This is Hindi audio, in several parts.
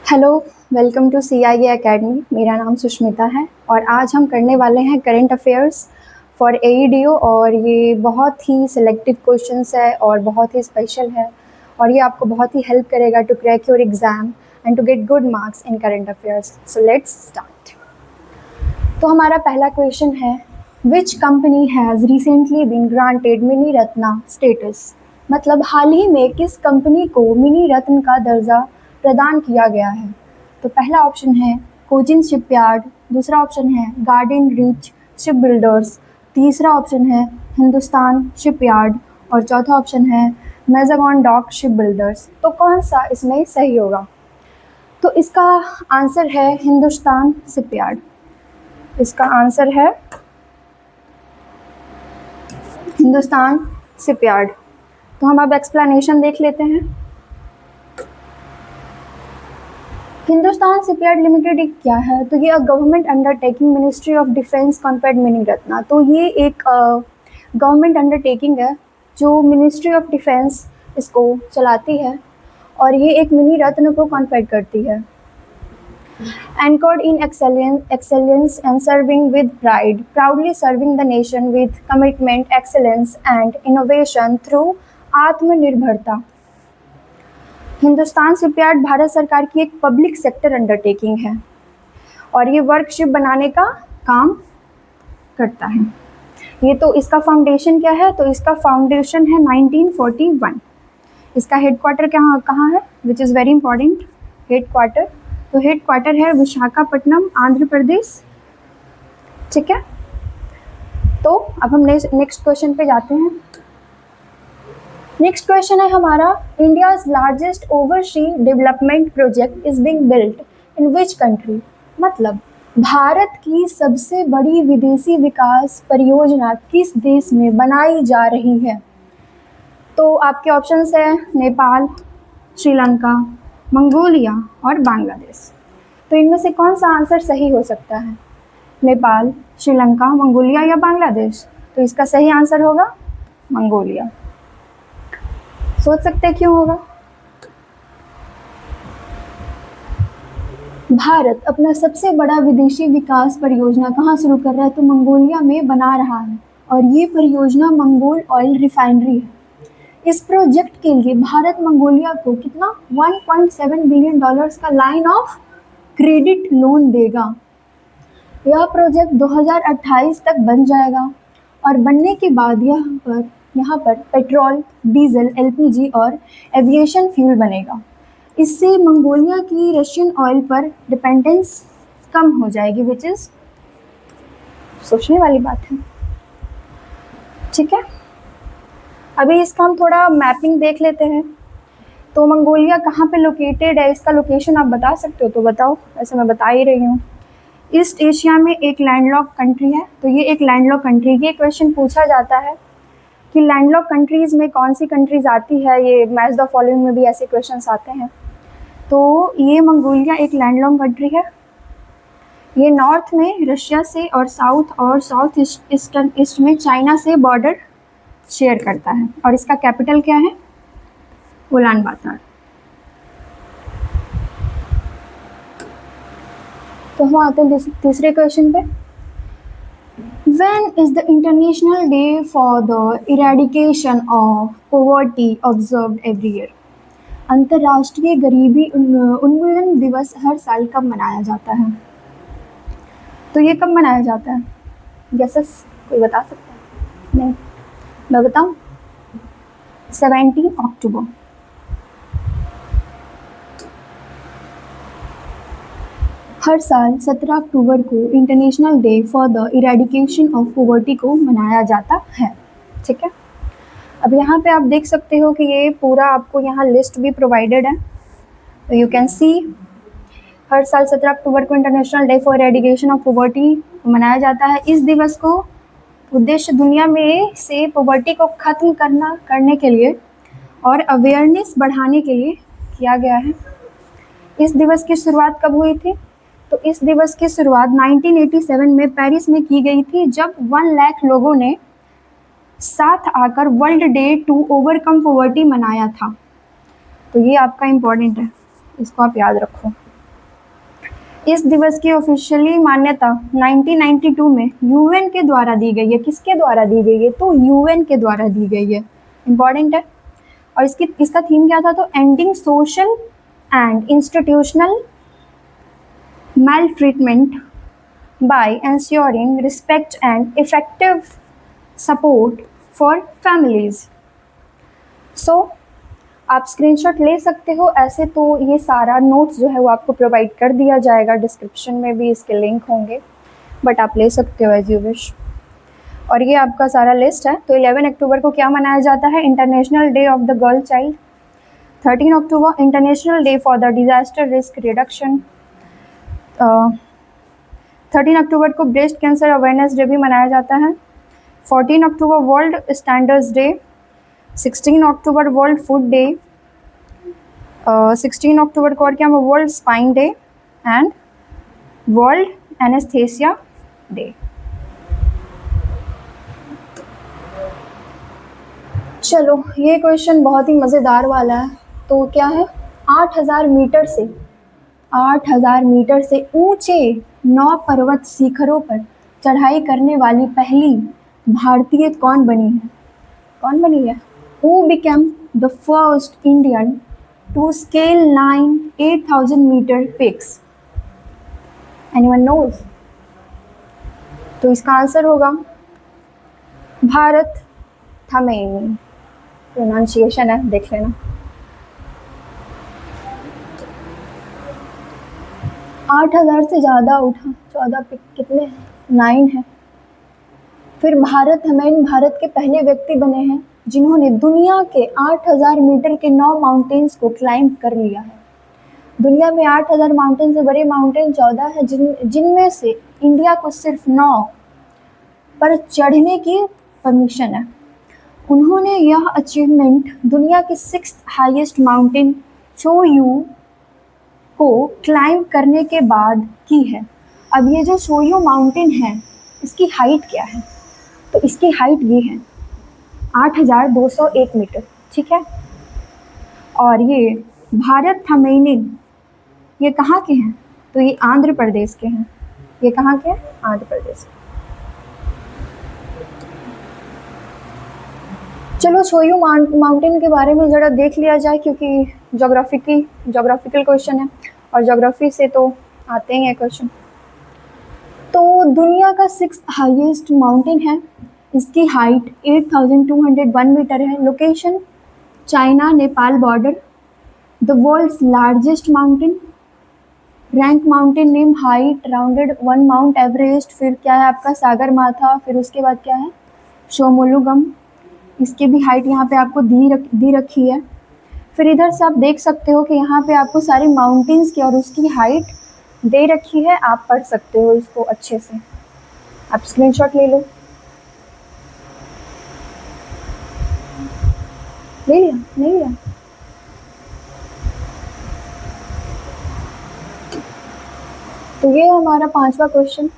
Hello, welcome to CIE academy. मेरा नाम सुष्मिता है और आज हम करने वाले हैं करंट अफेयर्स फॉर AEDO। और ये बहुत ही सिलेक्टिव क्वेश्चंस है और बहुत ही स्पेशल है और ये आपको बहुत ही हेल्प करेगा to crack your exam and to get good marks in current affairs. So let's start. तो हमारा पहला क्वेश्चन है, which company has recently been granted mini Ratna status. मतलब हाल ही में किस कंपनी को मिनी रत्न का दर्जा प्रदान किया गया है। तो पहला ऑप्शन है कोचिन शिपयार्ड, दूसरा ऑप्शन है गार्डन रिच शिप बिल्डर्स, तीसरा ऑप्शन है हिंदुस्तान शिपयार्ड और चौथा ऑप्शन है मैजागॉन डॉक शिप बिल्डर्स। तो कौन सा इसमें सही होगा? तो इसका आंसर है हिंदुस्तान शिपयार्ड। इसका आंसर है हिंदुस्तान शिपयार्ड। तो हम अब एक्सप्लेनेशन देख लेते हैं। हिंदुस्तान शिपयार्ड लिमिटेड एक क्या है? तो ये government undertaking, ministry of defence conferred mini Ratna. तो ये एक गवर्नमेंट अंडरटेकिंग है जो मिनिस्ट्री ऑफ डिफेंस इसको चलाती है और ये एक मिनी रत्न को कॉन्फेड करती है। Anchored in excellence and serving with pride, proudly serving the nation with commitment, excellence and innovation through आत्मनिर्भरता। हिंदुस्तान शिपयार्ड भारत सरकार की एक पब्लिक सेक्टर अंडरटेकिंग है और ये वर्कशिप बनाने का काम करता है। ये तो इसका फाउंडेशन क्या है? तो इसका फाउंडेशन है 1941। इसका हेडक्वार्टर कहाँ है? Which is very important, headquarter. तो हेडक्वार्टर है विशाखापट्टनम, आंध्र प्रदेश। ठीक है, तो अब हम नेक्स्ट क्वेश्चन पे जाते हैं। नेक्स्ट क्वेश्चन है हमारा, India's largest oversee development project is being built in which country. मतलब भारत की सबसे बड़ी विदेशी विकास परियोजना किस देश में बनाई जा रही है? तो आपके ऑप्शंस है नेपाल, श्रीलंका, मंगोलिया और बांग्लादेश। तो इनमें से कौन सा आंसर सही हो सकता है? नेपाल, श्रीलंका, मंगोलिया या बांग्लादेश? तो इसका सही आंसर होगा मंगोलिया। सोच सकते हैं क्यों होगा? भारत अपना सबसे बड़ा विदेशी विकास परियोजना कहाँ शुरू कर रहा है? तो मंगोलिया में बना रहा है और ये परियोजना मंगोल ऑयल रिफाइनरी है। इस प्रोजेक्ट के लिए भारत मंगोलिया को कितना 1.7 बिलियन डॉलर्स का लाइन ऑफ क्रेडिट लोन देगा। यह प्रोजेक्ट 2028 तक बन जाएगा और बनने के बाद यहाँ पर पेट्रोल, डीजल, LPG और एविएशन फ्यूल बनेगा। इससे मंगोलिया की रशियन ऑयल पर डिपेंडेंस कम हो जाएगी, विच इज़ सोचने वाली बात है। ठीक है, अभी इसका हम थोड़ा मैपिंग देख लेते हैं। तो मंगोलिया कहाँ पे लोकेटेड है? इसका लोकेशन आप बता सकते हो तो बताओ, वैसे मैं बता ही रही हूँ। ईस्ट एशिया में एक लैंडलॉक कंट्री है। तो ये एक लैंडलॉक कंट्री, ये क्वेश्चन पूछा जाता है कि लैंडलॉक कंट्रीज़ में कौन सी कंट्रीज आती है। ये मैच द फॉलोइंग में भी ऐसे क्वेश्चंस आते हैं। तो ये मंगोलिया एक लैंडलॉक कंट्री है। ये नॉर्थ में रशिया से और साउथ ईस्ट में चाइना से बॉर्डर शेयर करता है और इसका कैपिटल क्या है? उलान बातर। तो हम आते हैं तीसरे क्वेश्चन पे। When is the International Day for the Eradication of Poverty observed every year? अंतर्राष्ट्रीय गरीबी उन्मूलन दिवस हर साल कब मनाया जाता है? तो ये कब मनाया जाता है? गेसेस कोई बता सकता है? नहीं, मैं बताऊं? 17 अक्टूबर। हर साल 17 अक्टूबर को international day for the eradication of poverty को मनाया जाता है। ठीक है, अब यहाँ पे आप देख सकते हो कि ये पूरा आपको यहाँ लिस्ट भी प्रोवाइडेड है। तो यू कैन सी हर साल 17 अक्टूबर को international day for eradication of poverty मनाया जाता है। इस दिवस को उद्देश्य दुनिया में से पॉवर्टी को ख़त्म करने के लिए और अवेयरनेस बढ़ाने के लिए किया गया है। इस दिवस की शुरुआत कब हुई थी? तो इस दिवस की शुरुआत 1987 में पेरिस में की गई थी, जब 1 लाख लोगों ने साथ आकर world day to overcome poverty मनाया था। तो ये आपका इम्पॉर्टेंट है, इसको आप याद रखो। इस दिवस की ऑफिशियली मान्यता 1992 में यूएन के द्वारा दी गई है। किसके द्वारा दी गई है? तो यूएन के द्वारा दी गई है। इम्पॉर्टेंट है। और इसका थीम क्या था? तो ending social and institutional maltreatment by ensuring respect and effective support for families. So आप स्क्रीनशॉट ले सकते हो। ऐसे तो ये सारा नोट्स जो है वो आपको प्रोवाइड कर दिया जाएगा, डिस्क्रिप्शन में भी इसके लिंक होंगे, बट आप ले सकते हो एज यू विश। और ये आपका सारा लिस्ट है। तो 11 अक्टूबर को क्या मनाया जाता है? International day of the girl child. 13 October international day for the disaster risk reduction. 13 अक्टूबर को ब्रेस्ट कैंसर अवेयरनेस डे भी मनाया जाता है। 14 October world standards day. 16 October world food day. 16 अक्टूबर को और क्या? World spine day and world anaesthesia day. चलो ये क्वेश्चन बहुत ही मज़ेदार वाला है। तो क्या है? 8000 मीटर से ऊंचे 9 पर्वत शिखरों पर चढ़ाई करने वाली पहली भारतीय कौन बनी है? कौन बनी है? Who became the first Indian to scale 8,000 meter peaks? Anyone knows? तो इसका आंसर होगा भारत थमेनी। प्रोनाउंसिएशन है, देख लेना। 8000 से ज़्यादा उठा, 14 पिक कितने हैं? 9 है। फिर भारत हमेन भारत के पहले व्यक्ति बने हैं जिन्होंने दुनिया के 8000 मीटर के 9 माउंटेन्स को क्लाइंब कर लिया है। दुनिया में 8000 माउंटेन से बड़े माउंटेन 14 है, जिनमें से इंडिया को सिर्फ 9 पर चढ़ने की परमिशन है। उन्होंने यह अचीवमेंट दुनिया के 6th हाईएस्ट माउंटेन शोयू को क्लाइंब करने के बाद की है। अब ये जो शोयू माउंटेन है इसकी हाइट क्या है? तो इसकी हाइट ये है 8201 मीटर, ठीक है। और ये भारत थमेनिन ये कहाँ के हैं? तो ये आंध्र प्रदेश के हैं। ये कहाँ के हैं? आंध्र प्रदेश। चलो शोयू माउंटेन के बारे में ज़रा देख लिया जाए, क्योंकि जोग्राफिकल क्वेश्चन है और जोग्राफी से तो आते ही हैं क्वेश्चन। तो दुनिया का 6th हाईएस्ट माउंटेन है। इसकी हाइट 8201 मीटर है। Location China Nepal border. The world's largest mountain. Rank mountain name height rounded 1 mount Everest. फिर क्या है आपका? सागर माथा। फिर उसके बाद क्या है? शोमोलुगम। इसकी भी हाइट यहाँ पे आपको दी रखी है। फिर इधर से आप देख सकते हो कि यहाँ पे आपको सारे माउंटेन्स की और उसकी हाइट दे रखी है। आप पढ़ सकते हो इसको अच्छे से। आप स्क्रीनशॉट ले लो। ले लिया? नहीं लिया? तो ये हमारा 5वां क्वेश्चन।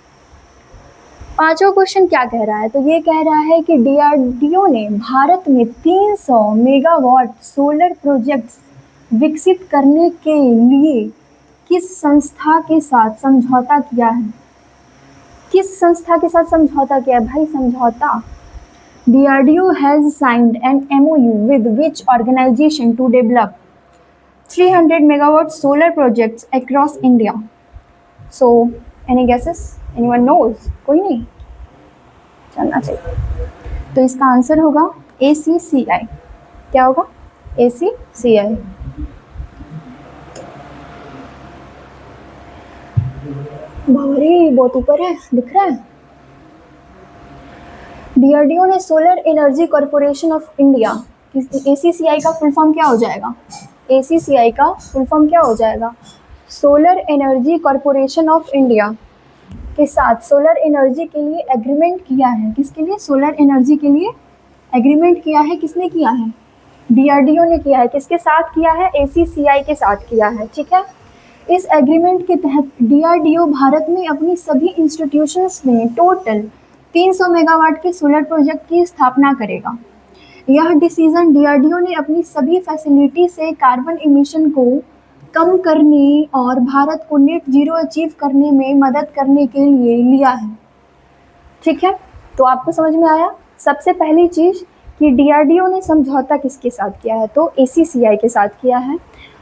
5वां क्वेश्चन क्या कह रहा है? तो ये कह रहा है कि डीआरडीओ ने भारत में 300 मेगावाट सोलर प्रोजेक्ट्स विकसित करने के लिए किस संस्था के साथ समझौता किया है? किस संस्था के साथ समझौता किया है भाई? समझौता। DRDO has signed an MOU with which organization to develop 300 megawatt solar projects across India? So, any guesses? Anyone knows? कोई नहीं? चलना चाहिए। तो इसका आंसर होगा ACCI। क्या होगा? ACCI। भारी बहुत ऊपर है, दिख रहा है। DRDO ने solar energy corporation of India, ACCI का फुल फॉर्म क्या हो जाएगा? ACCI का फुल फॉर्म क्या हो जाएगा? Solar energy corporation of India के साथ सोलर एनर्जी के लिए एग्रीमेंट किया है। किसके लिए? सोलर एनर्जी के लिए एग्रीमेंट किया है। किसने किया है? DRDO ने किया है। किसके साथ किया है? ACCI के साथ किया है, ठीक है। इस एग्रीमेंट के तहत DRDO भारत में अपनी सभी इंस्टीट्यूशंस में टोटल 300 मेगावाट के सोलर प्रोजेक्ट की स्थापना करेगा। यह डिसीजन DRDO ने अपनी सभी फैसिलिटी से कार्बन इमिशन को कम करने और भारत को नेट जीरो अचीव करने में मदद करने के लिए लिया है। ठीक है, तो आपको समझ में आया। सबसे पहली चीज़ कि डीआरडीओ ने समझौता किसके साथ किया है, तो एसीसीआई के साथ किया है।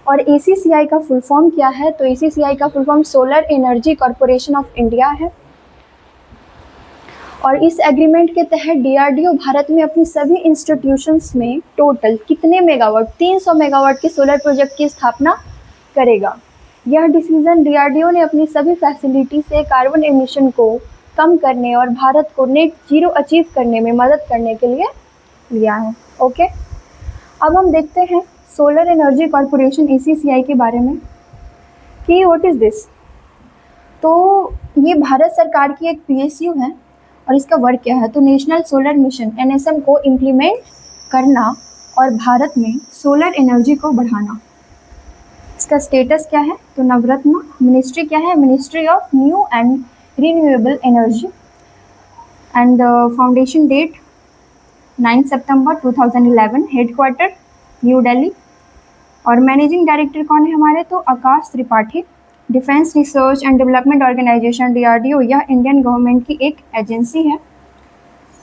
और एसीसीआई का फुल फॉर्म क्या है, तो एसीसीआई का full form solar energy corporation of India है। और इस एग्रीमेंट के तहत डीआरडीओ भारत में अपनी सभी इंस्टीट्यूशंस में टोटल कितने मेगावाट, 300 मेगावाट के सोलर प्रोजेक्ट की स्थापना करेगा। यह डिसीजन डीआरडीओ ने अपनी सभी फैसिलिटी से कार्बन एमिशन को कम करने और भारत को नेट जीरो अचीव करने में मदद करने के लिए लिया है। ओके, अब हम देखते हैं सोलर एनर्जी कॉरपोरेशन एसीसीआई के बारे में कि व्हाट इज़ दिस। तो ये भारत सरकार की एक पीएसयू है और इसका वर्क क्या है, तो नेशनल सोलर मिशन एनएसएम को इम्प्लीमेंट करना और भारत में सोलर एनर्जी को बढ़ाना। इसका स्टेटस क्या है, तो नवरत्न। मिनिस्ट्री क्या है, ministry of new and renewable energy. And foundation date 9 सितंबर 2011, हेडक्वार्टर न्यू दिल्ली। और मैनेजिंग डायरेक्टर कौन है हमारे, तो Akash Tripathi. Defence research and development organisation DRDO, यह इंडियन गवर्नमेंट की एक एजेंसी है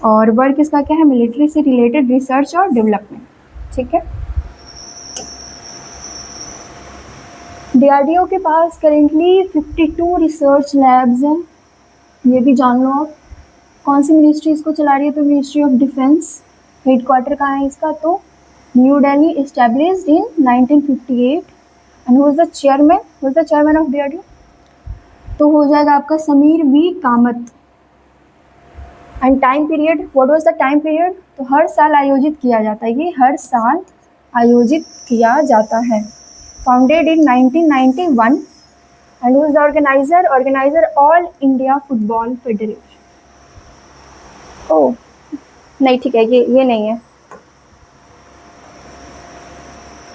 और वर्क इसका क्या है, मिलिट्री से रिलेटेड रिसर्च और डेवलपमेंट। ठीक है, डीआरडीओ के पास करेंटली 52 रिसर्च लैब्स हैं, ये भी जान लो आप। कौन सी मिनिस्ट्री इसको चला रही है, तो मिनिस्ट्री ऑफ डिफेंस। हेडक्वार्टर कहाँ है इसका, तो New Delhi, established in 1958। And who is the chairman of DRDO, तो हो जाएगा आपका Sameer V Kamat. And time period, what was the time period, तो हर साल आयोजित किया जाता है, ये हर साल आयोजित किया जाता है। Founded in 1991 and who is the organiser All India Football Federation. Oh नहीं, ठीक है, ये नहीं है,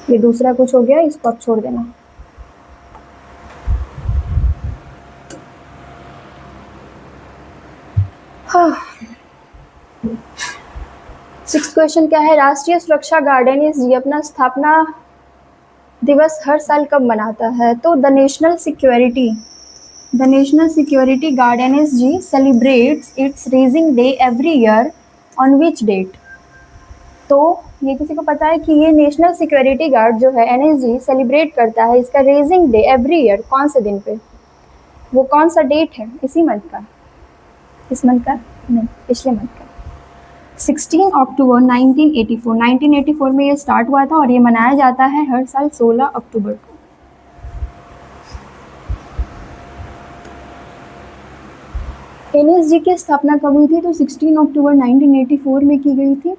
ये दूसरा कुछ हो गया, इसको आप छोड़ देना। हाँ, 6th क्वेश्चन क्या है, राष्ट्रीय सुरक्षा गार्ड एनएसजी अपना स्थापना दिवस हर साल कब मनाता है, तो the national security guard NSG celebrates its raising day every year on which date. तो ये किसी को पता है कि ये नेशनल सिक्योरिटी गार्ड जो है एनएसजी सेलिब्रेट करता है इसका रेजिंग डे एवरी ईयर कौन से दिन पे, वो कौन सा डेट है, इसी मंथ का, इस मंथ का नहीं, पिछले मंथ का 16 अक्टूबर 1984 में ये स्टार्ट हुआ था और ये मनाया जाता है हर साल 16 अक्टूबर को। एनएसजी की स्थापना कब हुई थी, तो 16 अक्टूबर 1984 में की गई थी।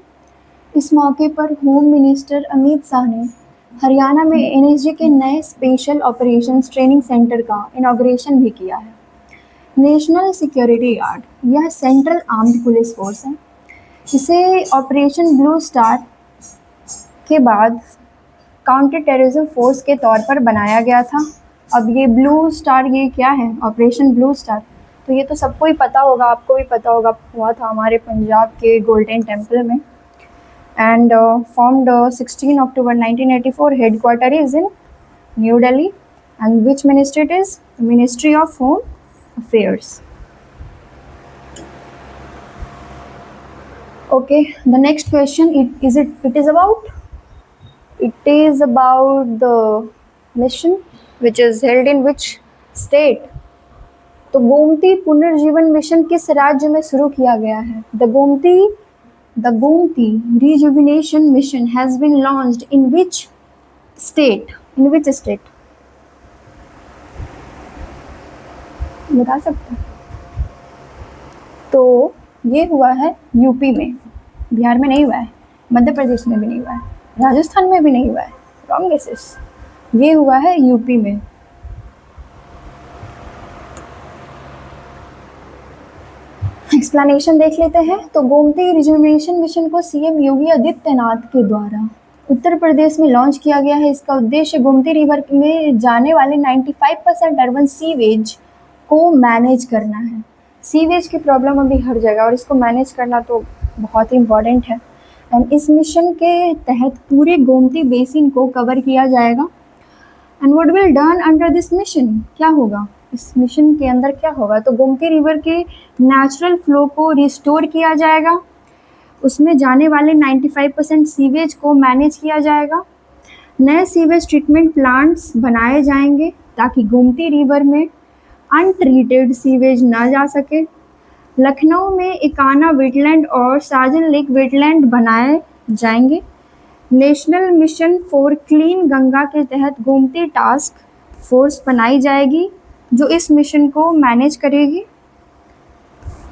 इस मौके पर होम मिनिस्टर अमित शाह ने हरियाणा में एनएसजी के नए स्पेशल ऑपरेशंस ट्रेनिंग सेंटर का इनॉग्रेशन भी किया है। नेशनल सिक्योरिटी गार्ड यह सेंट्रल आर्म्ड पुलिस फोर्स है। इसे ऑपरेशन ब्लू स्टार के बाद काउंटर टेररिज्म फोर्स के तौर पर बनाया गया था। अब ये ब्लू स्टार, ये क्या है, ऑपरेशन ब्लू स्टार, तो ये तो सबको ही पता होगा, आपको भी पता होगा, हुआ था हमारे पंजाब के गोल्डन टेम्पल में। And formed 16 October 1984, headquarter is in New Delhi, and which ministry it is, Ministry of Home Affairs. Okay, the next question, it is about the mission which is held in which state. तो गोमती पुनर्जीवन मिशन किस राज्य में शुरू किया गया है, The Gomti Rejuvenation Mission has been launched in which state? बता सकते हैं? तो ये हुआ है यूपी में, बिहार में नहीं हुआ है, मध्य प्रदेश में भी नहीं हुआ है, राजस्थान में भी नहीं हुआ है, रॉन्ग गेसेस, ये हुआ है यूपी में। एक्सप्लेनेशन देख लेते हैं। तो गोमती रिजुविनेशन मिशन को सीएम योगी आदित्यनाथ के द्वारा उत्तर प्रदेश में लॉन्च किया गया है। इसका उद्देश्य गोमती रिवर में जाने वाले 95% अर्बन सीवेज को मैनेज करना है। सीवेज की प्रॉब्लम अभी हर जगह और इसको मैनेज करना तो बहुत ही इम्पॉर्टेंट है। एंड इस मिशन के तहत पूरे गोमती बेसिन को कवर किया जाएगा। And what will done under this mission, क्या होगा इस मिशन के अंदर, क्या होगा? तो गोमती रिवर के नेचुरल फ्लो को रिस्टोर किया जाएगा, उसमें जाने वाले 95% सीवेज को मैनेज किया जाएगा, नए सीवेज ट्रीटमेंट प्लांट्स बनाए जाएंगे ताकि गोमती रिवर में अनट्रीटेड सीवेज ना जा सके, लखनऊ में इकाना वेटलैंड और साजन लेक वेटलैंड बनाए जाएंगे, national mission for clean Ganga के तहत गोमती टास्क फोर्स बनाई जाएगी जो इस मिशन को मैनेज करेगी।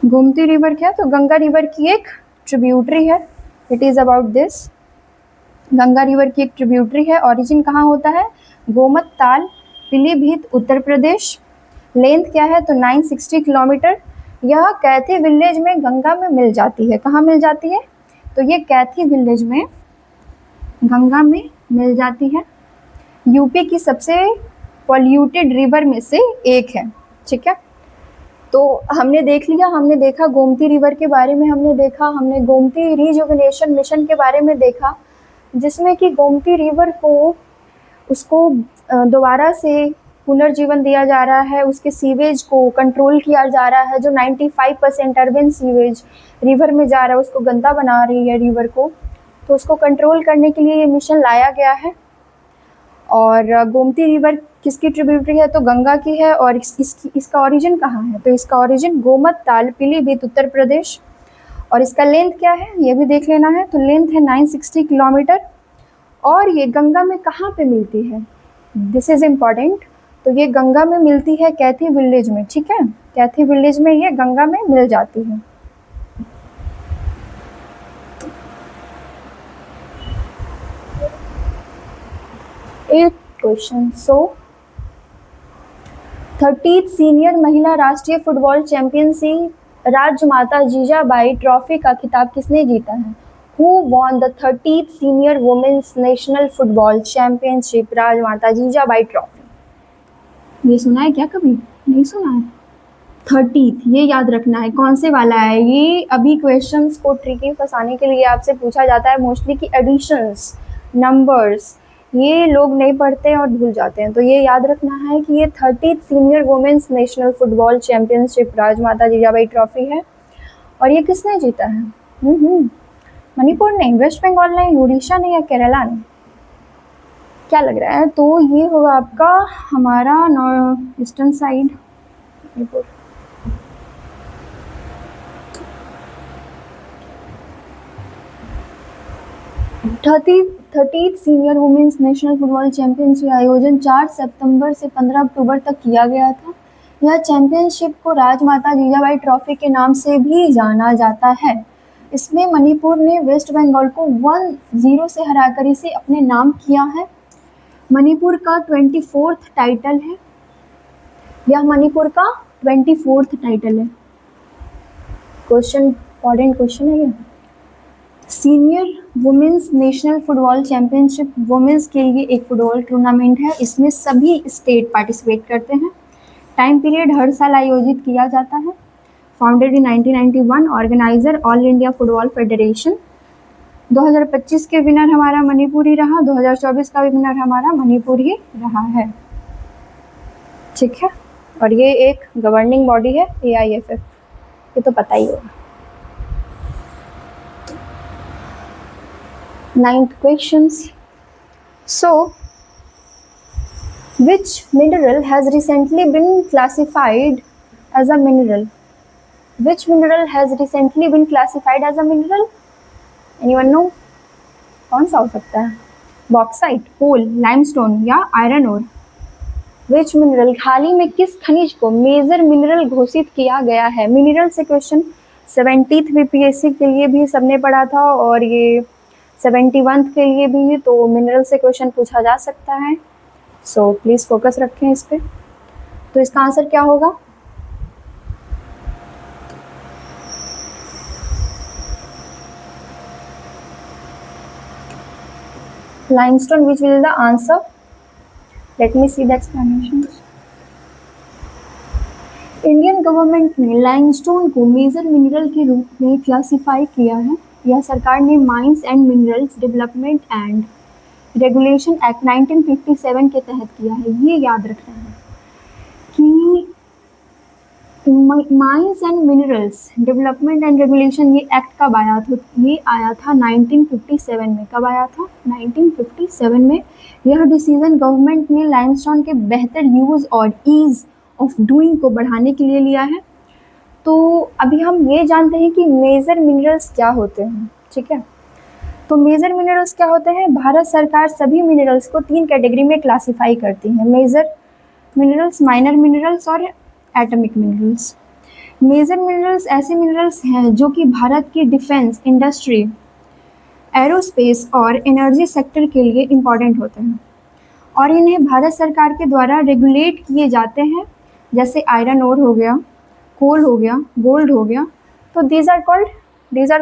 गोमती रिवर क्या, तो गंगा रिवर की एक ट्रिब्यूटरी है, it is about this. Ganga river की एक ट्रिब्यूटरी है, ओरिजिन कहाँ होता है? गोमत ताल, पीलीभीत, उत्तर प्रदेश। लेंथ क्या है? तो 960 किलोमीटर। यह कैथी विलेज में गंगा में मिल जाती है। कहाँ मिल जाती है? तो ये कैथी विलेज में गंगा में मिल जाती है। यूपी की सबसे पॉल्यूटेड रिवर में से एक है, ठीक है। तो हमने देख लिया, हमने देखा गोमती रिवर के बारे में, हमने देखा, हमने गोमती रिजुविनेशन मिशन के बारे में देखा, जिसमें कि गोमती रिवर को उसको दोबारा से पुनर्जीवन दिया जा रहा है, उसके सीवेज को कंट्रोल किया जा रहा है, जो 95% अर्बन सीवेज रिवर में जा रहा है उसको गंदा बना रही है रिवर को, तो उसको कंट्रोल करने के लिए ये मिशन लाया गया है। और गोमती रिवर किसकी ट्रिब्यूटरी है? तो गंगा की है। और इसका ओरिजिन कहाँ है? तो इसका ओरिजिन गोमत ताल, पीलीभीत, उत्तर प्रदेश। और इसका लेंथ क्या है ये भी देख लेना है, तो लेंथ है 960 किलोमीटर। और ये गंगा में कहाँ पे मिलती है? This is important. तो ये गंगा में मिलती है कैथी विलेज में, ठीक है। कैथी विलेज में ये गंगा में मिल जाती है। एक क्वेश्चन, सो 30th सीनियर महिला राष्ट्रीय football championship Rajmata Jijabai trophy का खिताब किसने जीता है? Who won the 30th senior women's national football championship Rajmata Jijabai trophy? ये सुना है क्या कभी? नहीं सुना है। 30th ये याद रखना है, कौन से वाला है ये। अभी क्वेश्चंस को ट्रिकी फंसाने के लिए आपसे पूछा जाता है मोस्टली कि एडिशंस, नंबर्स, ये लोग नहीं पढ़ते और भूल जाते हैं, तो ये याद रखना है कि ये 30th senior women's national football championship Rajmata Jijabai trophy है। और ये किसने जीता है? मणिपुर ने, वेस्ट बंगाल ने, उड़ीसा ने या केरला ने? क्या लग रहा है? तो ये होगा आपका हमारा north eastern side Manipur. Thirtieth senior women's national football championship का आयोजन 4 सितंबर से 15 अक्टूबर तक किया गया था। यह चैंपियनशिप को राजमाता जीजाबाई ट्रॉफी के नाम से भी जाना जाता है। इसमें मणिपुर ने वेस्ट बंगाल को 1-0 से हराकर इसे अपने नाम किया है। मणिपुर का 24th टाइटल है, यह मणिपुर का 24th टाइटल है। क्वेश्चन, इम्पॉर्टेंट क्वेश्चन है ये। Senior women's national football championship women's के लिए एक फुटबॉल टूर्नामेंट है, इसमें सभी स्टेट पार्टिसिपेट करते हैं। टाइम पीरियड हर साल आयोजित किया जाता है। Founded in 1991, organiser All India Football federation. 2025 के विनर हमारा मणिपुर ही रहा, 2024 का भी विनर हमारा मणिपुर ही रहा है, ठीक है। और ये एक गवर्निंग बॉडी है AIFF, ये तो पता ही होगा। 9th questions. So, which mineral has recently been classified as a mineral? Which mineral has recently been classified as a mineral? Anyone know? कौन सा हो सकता है? बॉक्साइट, कोल, लाइमस्टोन या आयरन ओर? Which mineral? हाल ही में किस खनिज को मेजर मिनरल घोषित किया गया है? मिनरल से क्वेश्चन 70th BPSC के लिए भी सबने पढ़ा था और ये 71th के लिए भी, तो मिनरल से क्वेश्चन पूछा जा सकता है। सो प्लीज़ फोकस रखें इस पे। तो इसका आंसर क्या होगा? Limestone, which will be the answer? Let me see the explanations. Indian government ने लाइमस्टोन को मेजर मिनरल के रूप में क्लासिफाई किया है। यह सरकार ने mines and minerals development and regulation act 1957 के तहत किया है, ये याद रखना है कि mines and minerals development and regulation, ये एक्ट कब आया था? ये आया था 1957 में। कब आया था? 1957 में। यह डिसीजन गवर्नमेंट ने लाइमस्टोन के बेहतर यूज़ और ईज़ ऑफ डूइंग को बढ़ाने के लिए लिया है। तो अभी हम ये जानते हैं कि मेजर मिनरल्स क्या होते हैं, ठीक है। तो मेजर मिनरल्स क्या होते हैं? भारत सरकार सभी मिनरल्स को 3 कैटेगरी में क्लासिफाई करती है, मेजर मिनरल्स, माइनर मिनरल्स और एटॉमिक मिनरल्स। मेजर मिनरल्स ऐसे मिनरल्स हैं जो कि भारत की डिफेंस इंडस्ट्री, एरोस्पेस और एनर्जी सेक्टर के लिए इम्पॉर्टेंट होते हैं और इन्हें भारत सरकार के द्वारा रेगुलेट किए जाते हैं, जैसे आयरन ओर हो गया, कोल हो गया, गोल्ड हो गया। तो these are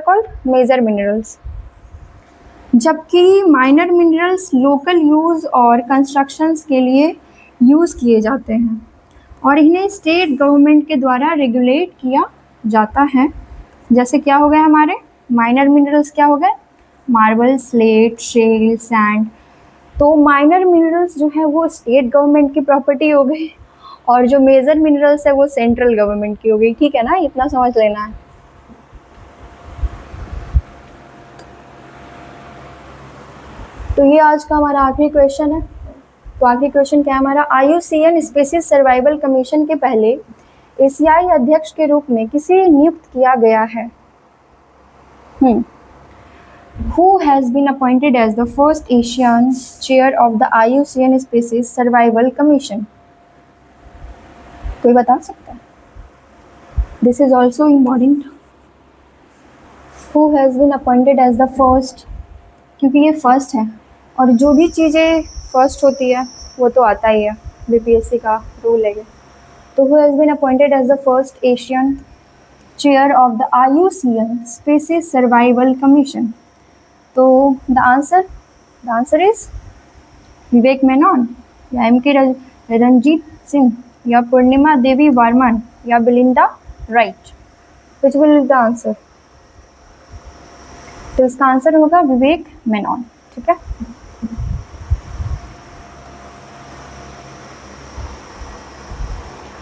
called major minerals. जबकि माइनर मिनरल्स लोकल यूज़ और कंस्ट्रक्शंस के लिए यूज़ किए जाते हैं और इन्हें स्टेट गवर्नमेंट के द्वारा रेगुलेट किया जाता है। जैसे क्या हो गए हमारे माइनर मिनरल्स? क्या हो गए? Marble, slate, shale, sand. तो माइनर मिनरल्स जो है वो स्टेट गवर्नमेंट की प्रॉपर्टी हो गई और जो मेजर मिनरल्स है वो सेंट्रल गवर्नमेंट की हो गई, ठीक है ना, इतना समझ लेना है। तो ये आज का हमारा आखिरी क्वेश्चन है। तो आखिरी क्वेश्चन क्या है हमारा? IUCN स्पीशीज सर्वाइवल कमीशन के पहले एशियाई अध्यक्ष के रूप में किसे नियुक्त किया गया है? Who has been appointed as the first Asian chair of the IUCN Species Survival Commission? कोई बता सकता है? This is also important. Who has been appointed as the first? क्योंकि ये फर्स्ट है और जो भी चीज़ें फर्स्ट होती है वो तो आता ही है, BPSC का रूल है। तो who has been appointed as the first Asian chair of the IUCN Species Survival Commission? तो the answer is Vivek Menon या MK रंजीत सिंह या पूर्णिमा देवी वर्मन या Belinda Wright. Which will be the answer? तो इसका आंसर होगा विवेक मेनन, ठीक है।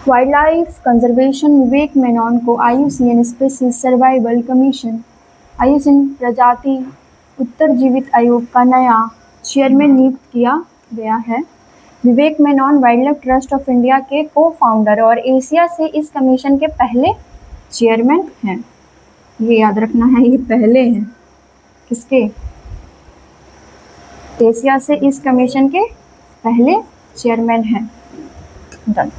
Wildlife conservation Vivek Menon को IUCN species survival commission, IUCN प्रजाति उत्तरजीवित आयोग का नया चेयरमैन नियुक्त किया गया है। Vivek Menon Wildlife Trust of India के को फाउंडर और एशिया से इस कमीशन के पहले चेयरमैन हैं। ये याद रखना है, ये पहले हैं किसके? एशिया से इस कमीशन के पहले चेयरमैन हैं। डन।